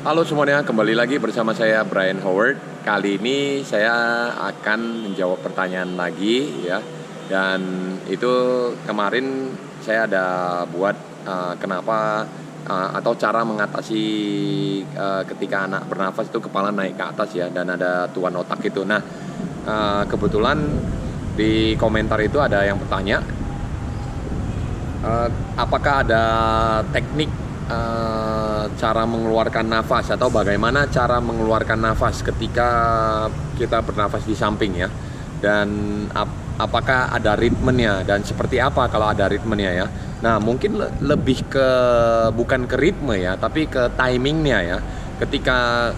Halo semuanya, kembali lagi bersama saya Brian Howard. Kali ini saya akan menjawab pertanyaan lagi ya. Dan itu kemarin saya ada buat kenapa atau cara mengatasi ketika anak bernafas itu kepala naik ke atas ya, dan ada tuan otak itu. Nah, kebetulan di komentar itu ada yang bertanya, apakah ada teknik cara mengeluarkan nafas atau bagaimana cara mengeluarkan nafas ketika kita bernafas di samping ya, dan apakah ada ritmenya dan seperti apa kalau ada ritmenya ya. Nah, mungkin lebih ke bukan ke ritme ya, tapi ke timingnya ya. Ketika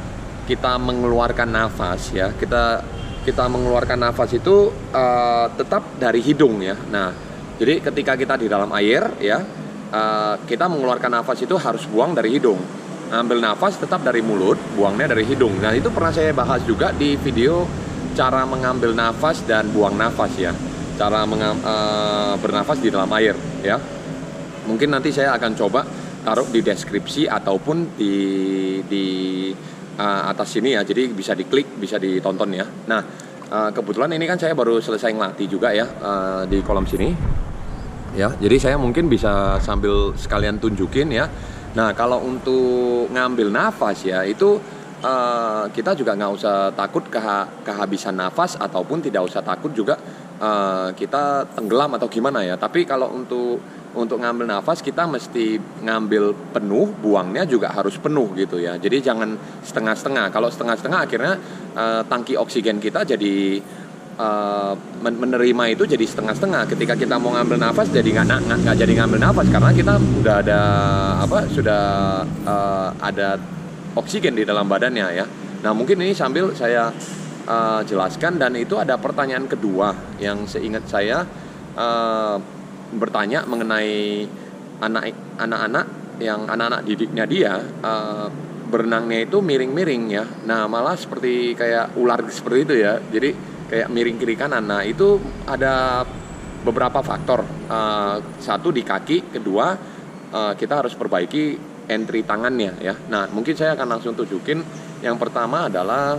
kita mengeluarkan nafas ya, kita mengeluarkan nafas itu tetap dari hidung ya. Nah, jadi ketika kita di dalam air ya, kita mengeluarkan nafas itu harus buang dari hidung. Ambil nafas tetap dari mulut, buangnya dari hidung. Nah, itu pernah saya bahas juga di video cara mengambil nafas dan buang nafas ya. Cara bernafas di dalam air ya. Mungkin nanti saya akan coba taruh di deskripsi ataupun di atas sini ya. Jadi bisa diklik, bisa ditonton ya. Nah, kebetulan ini kan saya baru selesai ngelatih juga ya di kolom sini. Ya, jadi saya mungkin bisa sambil sekalian tunjukin ya. Nah, kalau untuk ngambil nafas ya, itu kita juga nggak usah takut kehabisan nafas, ataupun tidak usah takut juga kita tenggelam atau gimana ya. Tapi kalau untuk ngambil nafas, kita mesti ngambil penuh, buangnya juga harus penuh gitu ya. Jadi jangan setengah-setengah. Kalau setengah-setengah akhirnya tangki oksigen kita jadi menerima itu jadi setengah-setengah. Ketika kita mau ngambil nafas jadi nggak jadi ngambil nafas, karena kita udah ada sudah ada oksigen di dalam badannya ya. Nah, mungkin ini sambil saya jelaskan. Dan itu ada pertanyaan kedua yang seingat saya bertanya mengenai anak-anak yang anak-anak didiknya dia berenangnya itu miring-miring ya. Nah, malah seperti kayak ular seperti itu ya. Jadi kayak miring kiri kanan. Nah, itu ada beberapa faktor. Satu di kaki, kedua kita harus perbaiki entry tangannya ya. Nah, mungkin saya akan langsung tunjukin. Yang pertama adalah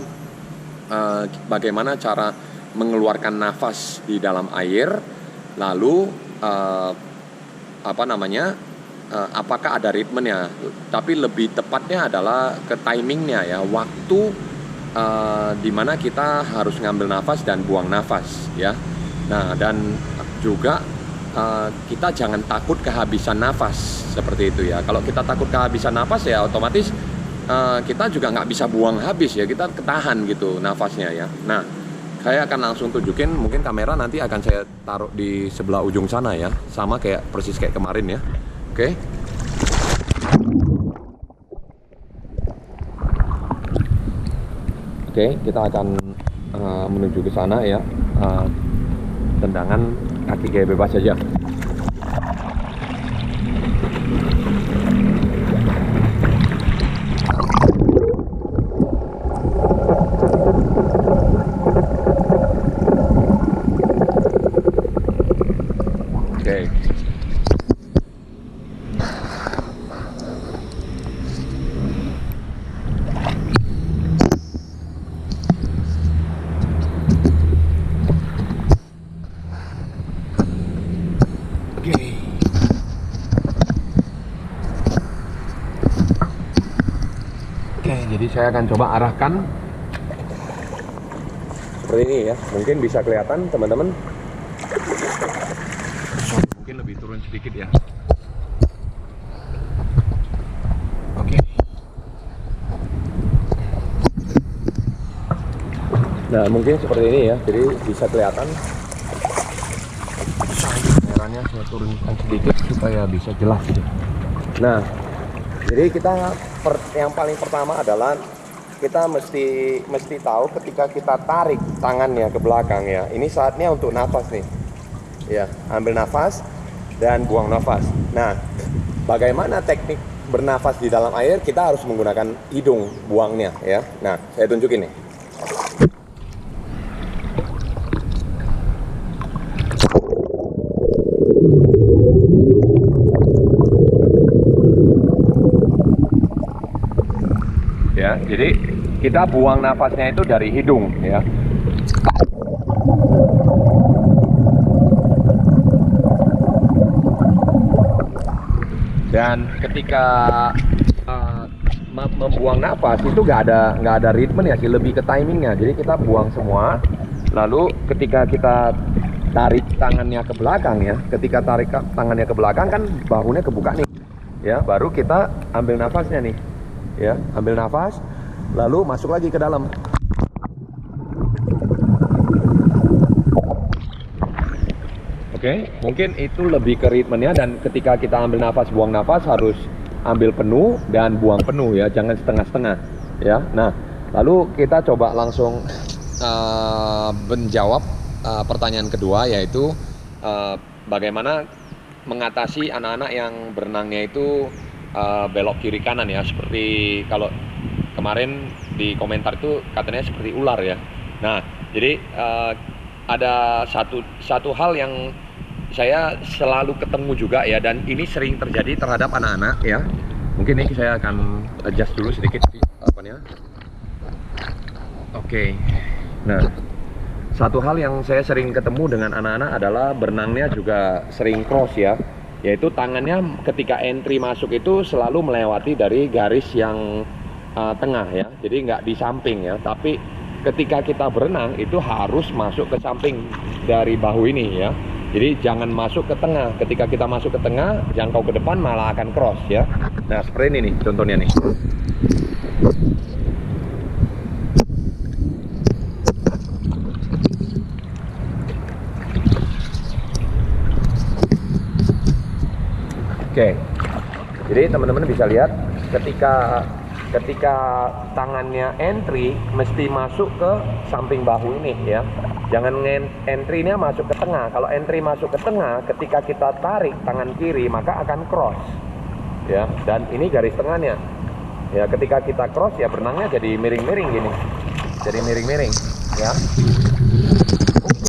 bagaimana cara mengeluarkan nafas di dalam air, lalu apakah ada ritmenya. Tapi lebih tepatnya adalah ke timingnya ya, waktu dimana kita harus ngambil nafas dan buang nafas ya. Nah, dan juga kita jangan takut kehabisan nafas seperti itu ya. Kalau kita takut kehabisan nafas ya otomatis kita juga nggak bisa buang habis ya, kita ketahan gitu nafasnya ya. Nah, saya akan langsung tunjukin. Mungkin kamera nanti akan saya taruh di sebelah ujung sana ya, sama kayak persis kayak kemarin ya. Oke. Oke, kita akan menuju ke sana ya. Tendangan kaki kayak bebas saja. Oke. Jadi saya akan coba arahkan seperti ini ya. Mungkin bisa kelihatan teman-teman. Mungkin lebih turun sedikit ya. Oke. Nah, mungkin seperti ini ya. Jadi bisa kelihatan. Kameranya saya turunkan sedikit supaya bisa jelas gitu. Nah, jadi yang paling pertama adalah kita mesti tahu ketika kita tarik tangannya ke belakang ya. Ini saatnya untuk nafas nih. Ya, ambil nafas dan buang nafas. Nah, bagaimana teknik bernafas di dalam air? Kita harus menggunakan hidung buangnya ya. Nah, saya tunjukin nih. Jadi kita buang nafasnya itu dari hidung ya. Dan ketika membuang nafas itu nggak ada ritme ya sih, lebih ke timingnya. Jadi kita buang semua, lalu ketika kita tarik tangannya ke belakang ya, ketika tarik tangannya ke belakang kan bahunya kebuka nih ya, baru kita ambil nafasnya nih ya, ambil nafas lalu masuk lagi ke dalam. Oke, mungkin itu lebih ke ritmenya, dan ketika kita ambil nafas, buang nafas harus ambil penuh dan buang penuh ya, jangan setengah-setengah ya. Nah, lalu kita coba langsung menjawab pertanyaan kedua, yaitu bagaimana mengatasi anak-anak yang berenangnya itu belok kiri kanan ya, seperti kalau kemarin di komentar itu katanya seperti ular ya. Nah, jadi ada satu hal yang saya selalu ketemu juga ya, dan ini sering terjadi terhadap anak-anak ya. Mungkin ini saya akan adjust dulu sedikit apanya. Oke. Nah, satu hal yang saya sering ketemu dengan anak-anak adalah berenangnya juga sering cross ya, yaitu tangannya ketika entry masuk itu selalu melewati dari garis yang tengah ya, jadi nggak di samping ya, tapi ketika kita berenang itu harus masuk ke samping dari bahu ini ya. Jadi jangan masuk ke tengah. Ketika kita masuk ke tengah, jangkau ke depan malah akan cross ya. Nah, seperti ini nih contohnya nih. Oke. Jadi teman-teman bisa lihat ketika tangannya entry mesti masuk ke samping bahu ini ya. Jangan entry-nya masuk ke tengah. Kalau entry masuk ke tengah, ketika kita tarik tangan kiri maka akan cross ya. Dan ini garis tengahnya ya, ketika kita cross ya berenangnya jadi miring-miring gini, jadi miring-miring ya.